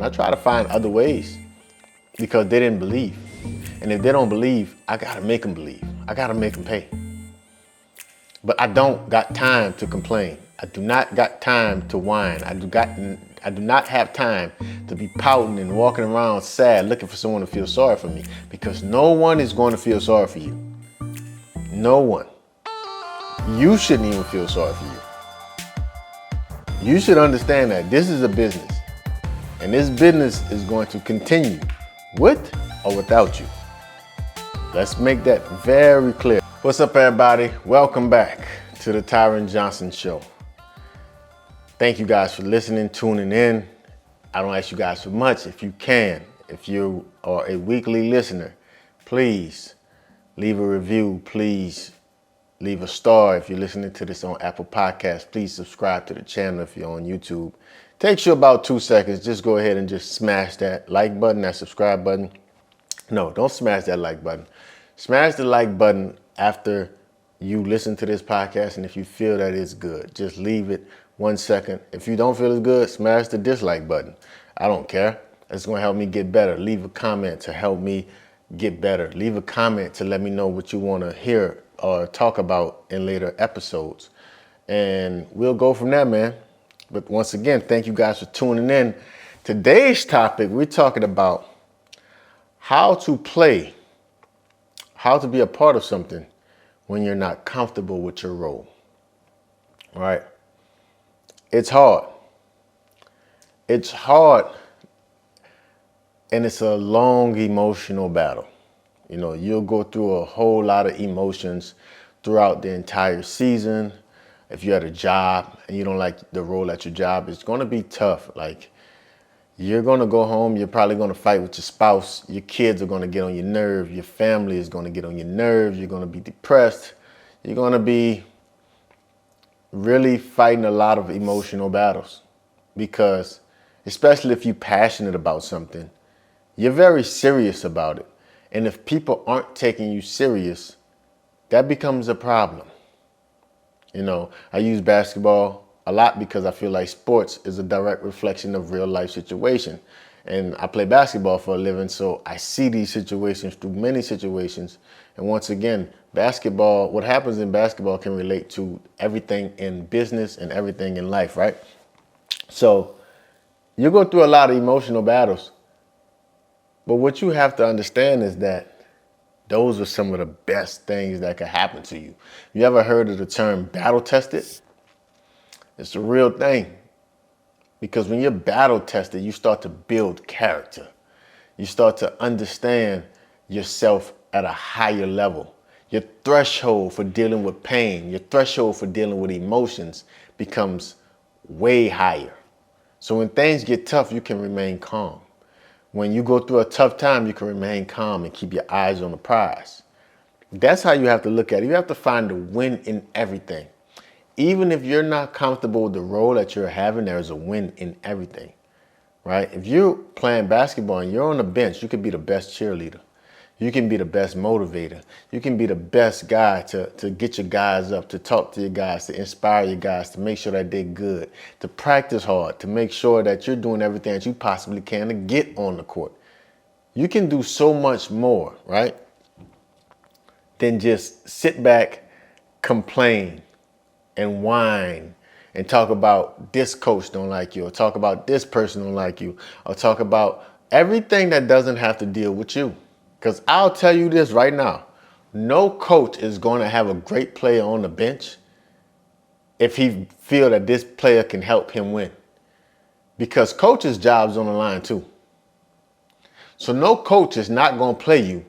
I try to find other ways because they didn't believe. And if they don't believe, I gotta make them believe. I gotta make them pay. But I don't got time to complain. I do not got time to whine. I do not have time to be pouting and walking around sad looking for someone to feel sorry for me, because no one is going to feel sorry for you. No one. You shouldn't even feel sorry for you. You should understand that this is a business, and this business is going to continue with or without you. Let's make that very clear. What's up, everybody? Welcome back to the Tyren Johnson Show. Thank you guys for listening, tuning in. I don't ask you guys for much. If you can, if you are a weekly listener, please leave a review. Please leave a star. If you're listening to this on Apple Podcasts, please subscribe to the channel if you're on YouTube. Takes you about 2 seconds. Just go ahead and just smash that like button, that subscribe button. No, don't smash that like button. Smash the like button after you listen to this podcast, and if you feel that it's good, just leave it 1 second. If you don't feel it's good, smash the dislike button. I don't care. It's going to help me get better. Leave a comment to help me get better. Leave a comment to let me know what you want to hear or talk about in later episodes. And we'll go from there, man. But once again, thank you guys for tuning in. Today's topic, we're talking about how to play, how to be a part of something when you're not comfortable with your role. All right? It's hard. It's hard, and it's a long emotional battle. You know, you'll go through a whole lot of emotions throughout the entire season. If you're at a job and you don't like the role at your job, it's going to be tough. Like, you're going to go home, you're probably going to fight with your spouse, your kids are going to get on your nerve, your family is going to get on your nerves, you're going to be depressed, you're going to be really fighting a lot of emotional battles, because especially if you're passionate about something, you're very serious about it. And if people aren't taking you serious, that becomes a problem. You know, I use basketball a lot because I feel like sports is a direct reflection of real life situation. And I play basketball for a living, so I see these situations through many situations. And once again, basketball, what happens in basketball can relate to everything in business and everything in life, right? So you go through a lot of emotional battles. But what you have to understand is that those are some of the best things that could happen to you. You ever heard of the term battle tested? It's a real thing. Because when you're battle tested, you start to build character. You start to understand yourself at a higher level. Your threshold for dealing with pain, your threshold for dealing with emotions becomes way higher. So when things get tough, you can remain calm. When you go through a tough time, you can remain calm and keep your eyes on the prize. That's how you have to look at it. You have to find the win in everything. Even if you're not comfortable with the role that you're having, there's a win in everything, right? If you're playing basketball and you're on the bench, you could be the best cheerleader. You can be the best motivator. You can be the best guy to get your guys up, to talk to your guys, to inspire your guys, to make sure that they're good, to practice hard, to make sure that you're doing everything that you possibly can to get on the court. You can do so much more, right, than just sit back, complain, and whine and talk about this coach don't like you, or talk about this person don't like you, or talk about everything that doesn't have to deal with you. Because I'll tell you this right now, no coach is going to have a great player on the bench if he feel that this player can help him win. Because coach's job's on the line too. So no coach is not going to play you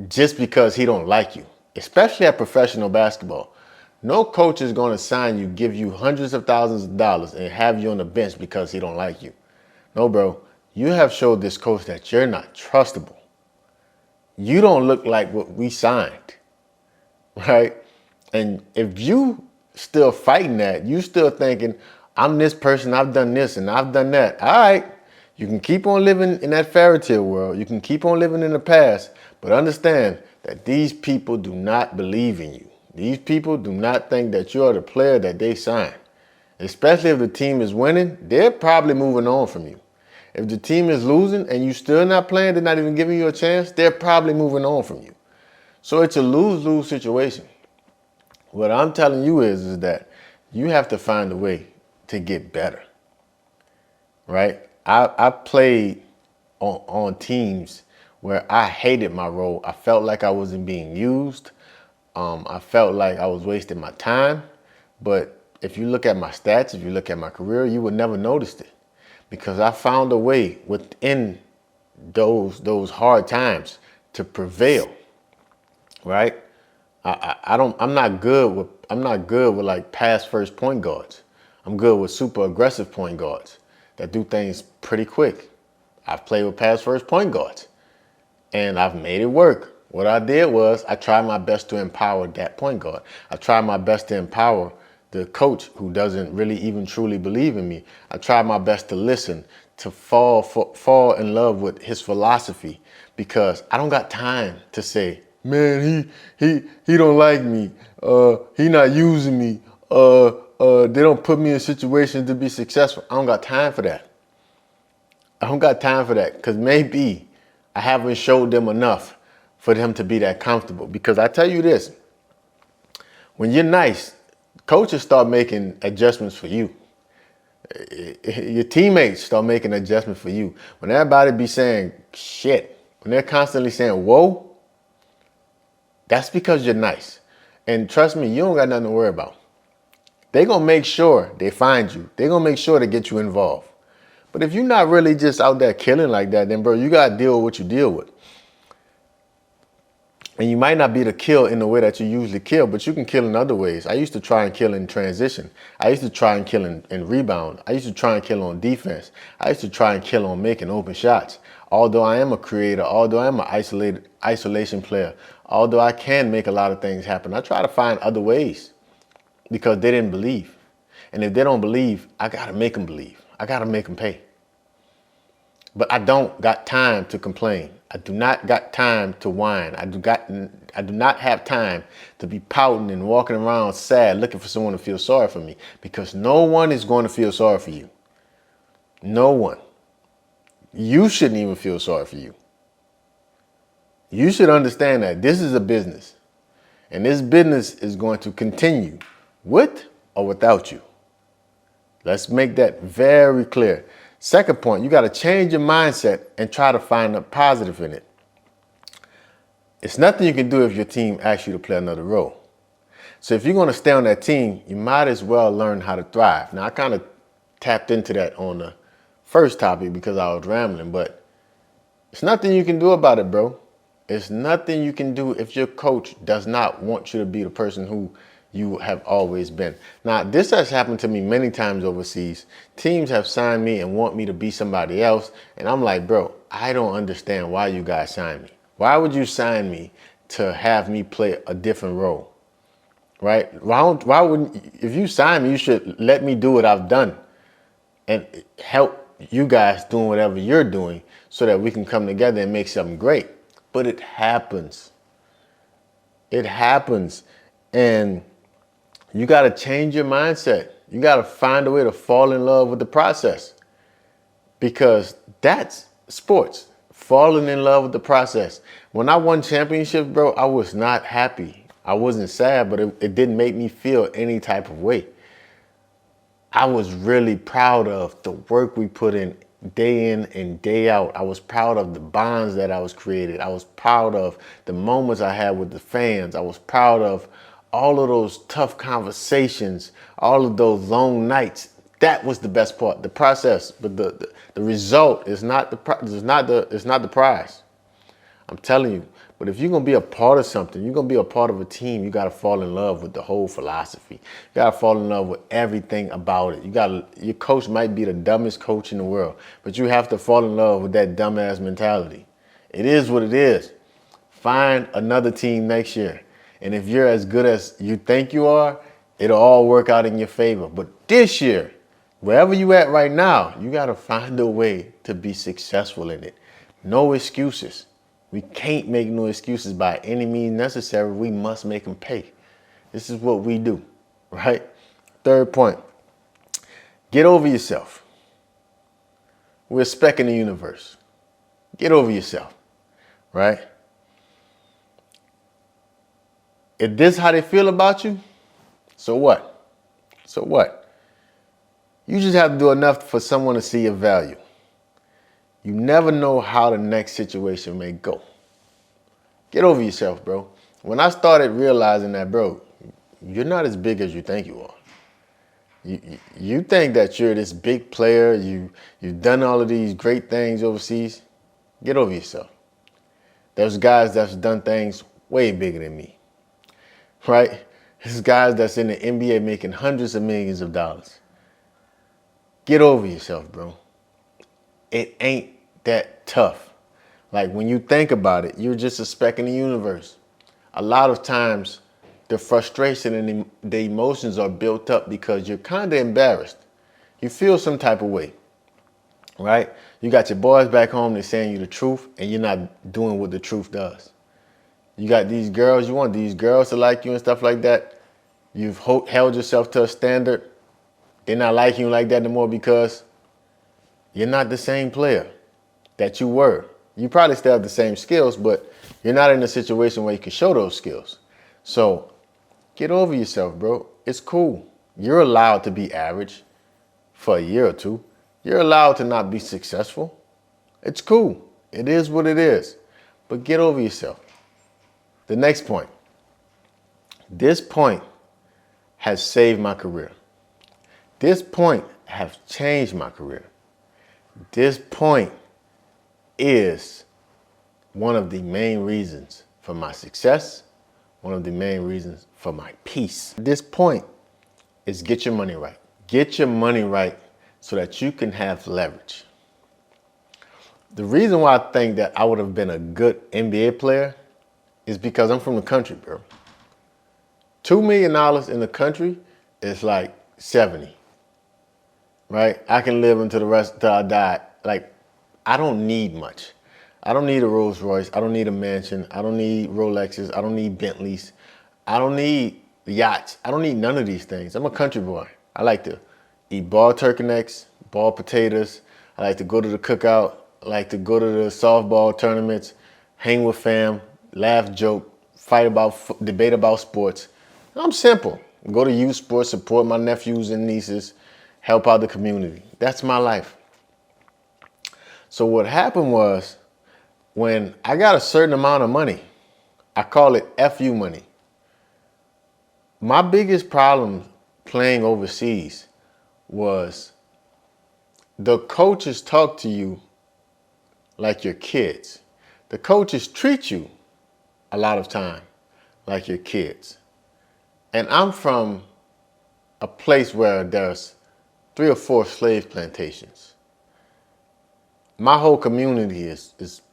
just because he don't like you, especially at professional basketball. No coach is going to sign you, give you hundreds of thousands of dollars, and have you on the bench because he don't like you. No, bro. You have showed this coach that you're not trustable. You don't look like what we signed, right? And if you still fighting that, you still thinking, I'm this person, I've done this and I've done that. All right, you can keep on living in that fairy tale world. You can keep on living in the past, but understand that these people do not believe in you. These people do not think that you are the player that they signed. Especially if the team is winning, they're probably moving on from you. If the team is losing and you still not playing, they're not even giving you a chance, they're probably moving on from you. So it's a lose-lose situation. What I'm telling you is that you have to find a way to get better, right? I played on teams where I hated my role. I felt like I wasn't being used. I felt like I was wasting my time. But if you look at my stats, if you look at my career, you would never notice it because I found a way within those hard times to prevail, right? I'm not good with like pass first point guards. I'm good with super aggressive point guards that do things pretty quick. I've played with pass first point guards and I've made it work. What I did was I tried my best to empower that point guard. I tried my best to empower the coach who doesn't really even truly believe in me. I tried my best to listen, to fall in love with his philosophy because I don't got time to say, man, he don't like me. He not using me. They don't put me in situations to be successful. I don't got time for that. I don't got time for that because maybe I haven't showed them enough for them to be that comfortable. Because I tell you this, when you're nice, coaches start making adjustments for you. Your teammates start making adjustments for you. When everybody be saying shit, when they're constantly saying whoa, that's because you're nice. And trust me, you don't got nothing to worry about. They're going to make sure they find you. They're going to make sure to get you involved. But if you're not really just out there killing like that, then bro, you got to deal with what you deal with. And you might not be to kill in the way that you usually kill, but you can kill in other ways. I used to try and kill in transition. I used to try and kill in rebound. I used to try and kill on defense. I used to try and kill on making open shots. Although I am a creator, although I am an isolation player, although I can make a lot of things happen, I try to find other ways because they didn't believe. And if they don't believe, I got to make them believe. I got to make them pay. But I don't got time to complain. I do not got time to whine. I do not have time to be pouting and walking around sad looking for someone to feel sorry for me because no one is going to feel sorry for you. No one. You shouldn't even feel sorry for you. You should understand that this is a business and this business is going to continue with or without you. Let's make that very clear. Second point, you got to change your mindset and try to find a positive in it. It's nothing you can do if your team asks you to play another role. So if you're going to stay on that team, you might as well learn how to thrive. Now, I kind of tapped into that on the first topic because I was rambling, but it's nothing you can do about it, bro. It's nothing you can do if your coach does not want you to be the person who you have always been. Now, this has happened to me many times overseas. Teams have signed me and want me to be somebody else. And I'm like, bro, I don't understand why you guys signed me. Why would you sign me to have me play a different role? Right? Why wouldn't, if you sign me, you should let me do what I've done and help you guys doing whatever you're doing so that we can come together and make something great. But it happens. It happens. And you got to change your mindset. You got to find a way to fall in love with the process because that's sports, falling in love with the process. When I won championships, bro, I was not happy. I wasn't sad, but it didn't make me feel any type of way. I was really proud of the work we put in and day out. I was proud of the bonds that I was created. I was proud of the moments I had with the fans. I was proud of all of those tough conversations, all of those long nights. That was the best part, the process. But the result is not the prize. I'm telling you. But if you're gonna be a part of something, you're gonna be a part of a team, you gotta fall in love with the whole philosophy. You gotta fall in love with everything about it. Your coach might be the dumbest coach in the world, but you have to fall in love with that dumbass mentality. It is what it is. Find another team next year. And if you're as good as you think you are, it'll all work out in your favor. But this year, wherever you at right now, you got to find a way to be successful in it. No excuses. We can't make no excuses by any means necessary. We must make them pay. This is what we do, right? Third point, get over yourself. We're a speck in the universe. Get over yourself, right? If this is how they feel about you, so what? So what? You just have to do enough for someone to see your value. You never know how the next situation may go. Get over yourself, bro. When I started realizing that, bro, you're not as big as you think you are. You think that you're this big player, you've done all of these great things overseas. Get over yourself. There's guys that's done things way bigger than me, right? There's guys that's in the NBA making hundreds of millions of dollars. Get over yourself, bro. It ain't that tough. Like when you think about it, you're just a speck in the universe. A lot of times, the frustration and the emotions are built up because you're kind of embarrassed. You feel some type of way, right? You got your boys back home, they're saying you the truth, and you're not doing what the truth does. You got these girls, you want these girls to like you and stuff like that. You've held yourself to a standard. They're not liking you like that anymore because you're not the same player that you were. You probably still have the same skills, but you're not in a situation where you can show those skills. So get over yourself, bro. It's cool. You're allowed to be average for a year or two. You're allowed to not be successful. It's cool. It is what it is. But get over yourself. The next point. This point has saved my career. This point has changed my career. This point is one of the main reasons for my success, one of the main reasons for my peace. This point is get your money right. Get your money right so that you can have leverage. The reason why I think that I would have been a good NBA player is because I'm from the country, bro. $2 million in the country is like 70, right? I can live until I die. Like, I don't need much. I don't need a Rolls Royce. I don't need a mansion. I don't need Rolexes. I don't need Bentleys. I don't need yachts. I don't need none of these things. I'm a country boy. I like to eat boiled turkey necks, boiled potatoes. I like to go to the cookout. I like to go to the softball tournaments, hang with fam, laugh, joke, debate about sports. I'm simple. Go to youth sports, support my nephews and nieces, help out the community. That's my life. So what happened was, when I got a certain amount of money, I call it FU money. My biggest problem playing overseas was the coaches talk to you like your kids. The coaches treat you a lot of time like your kids. And I'm from a place where there's 3 or 4 slave plantations. My whole community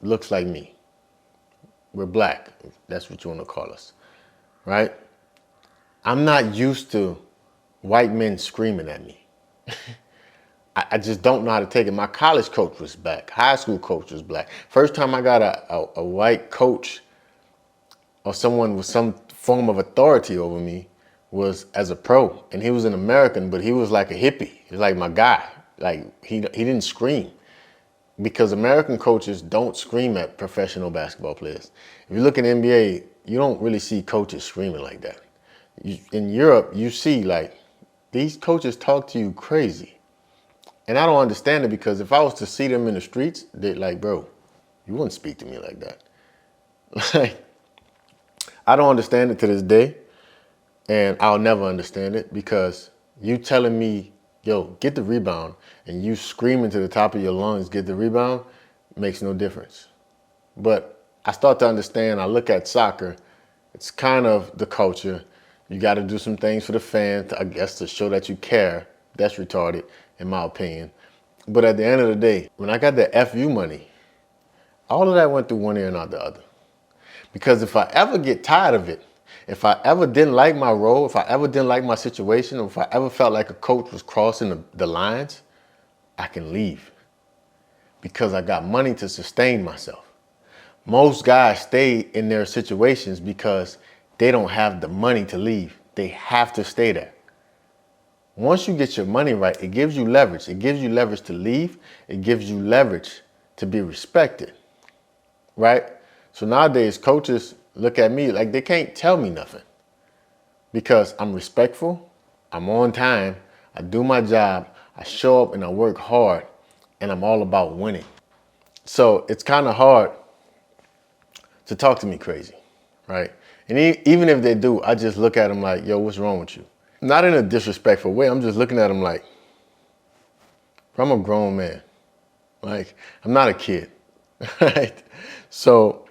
looks like me. We're black, if that's what you want to call us, right? I'm not used to white men screaming at me. I just don't know how to take it. My college coach was black. High school coach was black. First time I got a white coach or someone with some form of authority over me was as a pro. And he was an American, but he was like a hippie. He was like my guy. Like he didn't scream. Because American coaches don't scream at professional basketball players. If you look at NBA, you don't really see coaches screaming like that. In Europe, you see like these coaches talk to you crazy. And I don't understand it because if I was to see them in the streets, they're like, bro, you wouldn't speak to me like that. Like, I don't understand it to this day. And I'll never understand it because you telling me, yo, get the rebound, and you screaming to the top of your lungs, get the rebound, makes no difference. But I start to understand, I look at soccer, it's kind of the culture. You got to do some things for the fans, I guess, to show that you care. That's retarded, in my opinion. But at the end of the day, when I got the FU money, all of that went through one ear and out the other. Because if I ever get tired of it, if I ever didn't like my role, if I ever didn't like my situation, or if I ever felt like a coach was crossing the lines, I can leave because I got money to sustain myself. Most guys stay in their situations because they don't have the money to leave. They have to stay there. Once you get your money right, it gives you leverage. It gives you leverage to leave. It gives you leverage to be respected, right? So nowadays, coaches look at me like they can't tell me nothing because I'm respectful, I'm on time, I do my job, I show up and I work hard, and I'm all about winning. So it's kind of hard to talk to me crazy, right? And even if they do, I just look at them like, yo, what's wrong with you? Not in a disrespectful way. I'm just looking at them like, I'm a grown man. Like, I'm not a kid, right? So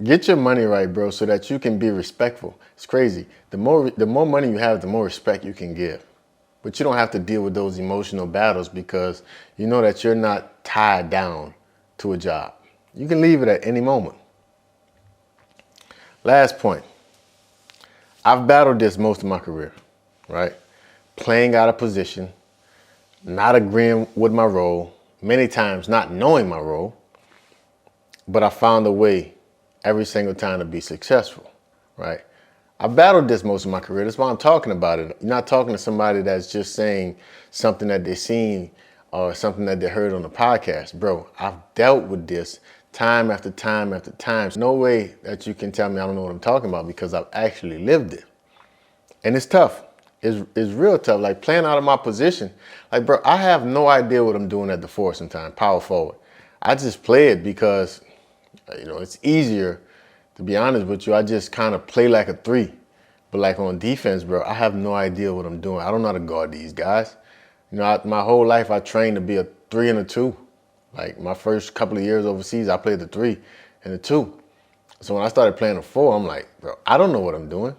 get your money right, bro, so that you can be respectful. It's crazy. The more money you have, the more respect you can give. But you don't have to deal with those emotional battles because you know that you're not tied down to a job. You can leave it at any moment. Last point. I've battled this most of my career, right? Playing out of position, not agreeing with my role, many times not knowing my role, but I found a way every single time to be successful, right? I battled this most of my career. That's why I'm talking about it. You're not talking to somebody that's just saying something that they've seen or something that they heard on the podcast. Bro, I've dealt with this time after time after time. No way that you can tell me I don't know what I'm talking about because I've actually lived it. And it's tough. It's real tough. Like playing out of my position. Like, bro, I have no idea what I'm doing at the four sometimes, power forward. I just play it because, it's easier. To be honest with you, I just kind of play like a three. But like on defense, bro, I have no idea what I'm doing. I don't know how to guard these guys. My whole life I trained to be a 3 and a 2. Like my first couple of years overseas, I played the 3 and the 2. So when I started playing the 4, I'm like, bro, I don't know what I'm doing.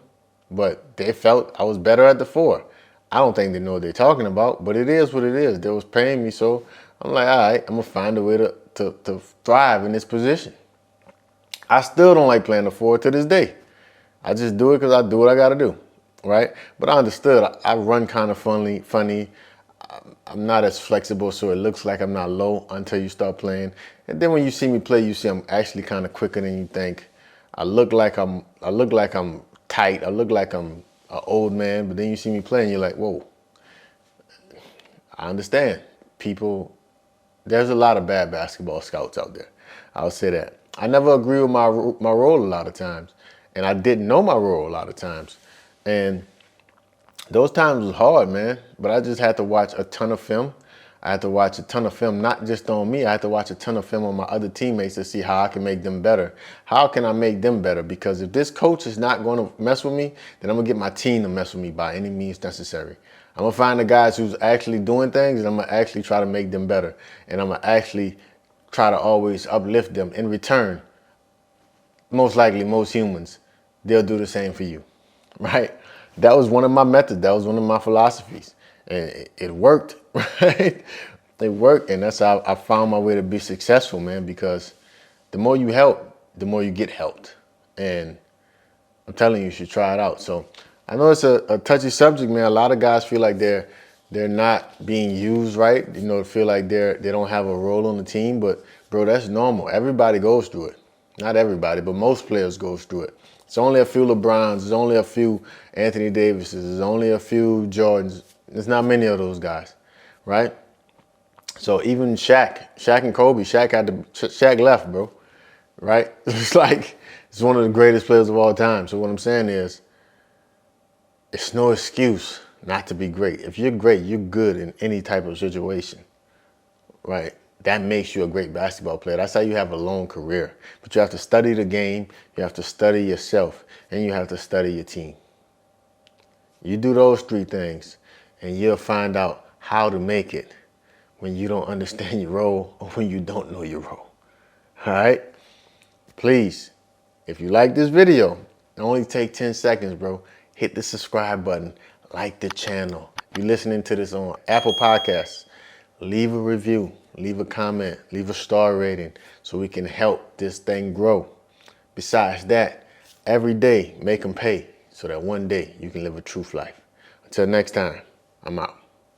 But they felt I was better at the 4. I don't think they know what they're talking about, but it is what it is. They was paying me, so I'm like, all right, I'm going to find a way to thrive in this position. I still don't like playing the 4 to this day. I just do it because I do what I got to do, right? But I understood. I run kind of funny. I'm not as flexible, so it looks like I'm not low until you start playing. And then when you see me play, you see I'm actually kind of quicker than you think. I look like I'm tight. I look like I'm an old man, but then you see me play and you're like, whoa. I understand. There's a lot of bad basketball scouts out there. I'll say that. I never agree with my role a lot of times. And I didn't know my role a lot of times. And those times was hard, man. But I just had to watch a ton of film. I had to watch a ton of film, not just on me. I had to watch a ton of film on my other teammates to see how I can make them better. How can I make them better? Because if this coach is not going to mess with me, then I'm going to get my team to mess with me by any means necessary. I'm going to find the guys who's actually doing things, and I'm going to actually try to make them better. And I'm going to actually try to always uplift them. In return, most likely, most humans, they'll do the same for you, right? That was one of my methods. That was one of my philosophies. And it worked, right? It worked, and that's how I found my way to be successful, man, because the more you help, the more you get helped. And I'm telling you should try it out. So I know it's a touchy subject, man. A lot of guys feel like they're not being used right. Feel like they don't have a role on the team. But, bro, that's normal. Everybody goes through it. Not everybody, but most players goes through it. It's only a few LeBrons. There's only a few Anthony Davises. There's only a few Jordans. There's not many of those guys, right? So even Shaq and Kobe, Shaq left, bro, right? It's like it's one of the greatest players of all time. So what I'm saying is, it's no excuse not to be great. If you're great, you're good in any type of situation, right? That makes you a great basketball player. That's how you have a long career. But you have to study the game, you have to study yourself, and you have to study your team. You do those 3 things, and you'll find out how to make it when you don't understand your role or when you don't know your role. All right? Please, if you like this video, it only take 10 seconds, bro. Hit the subscribe button, like the channel. If you're listening to this on Apple Podcasts, leave a review, leave a comment, leave a star rating so we can help this thing grow. Besides that, every day make them pay so that one day you can live a truth life. Until next time, I'm out.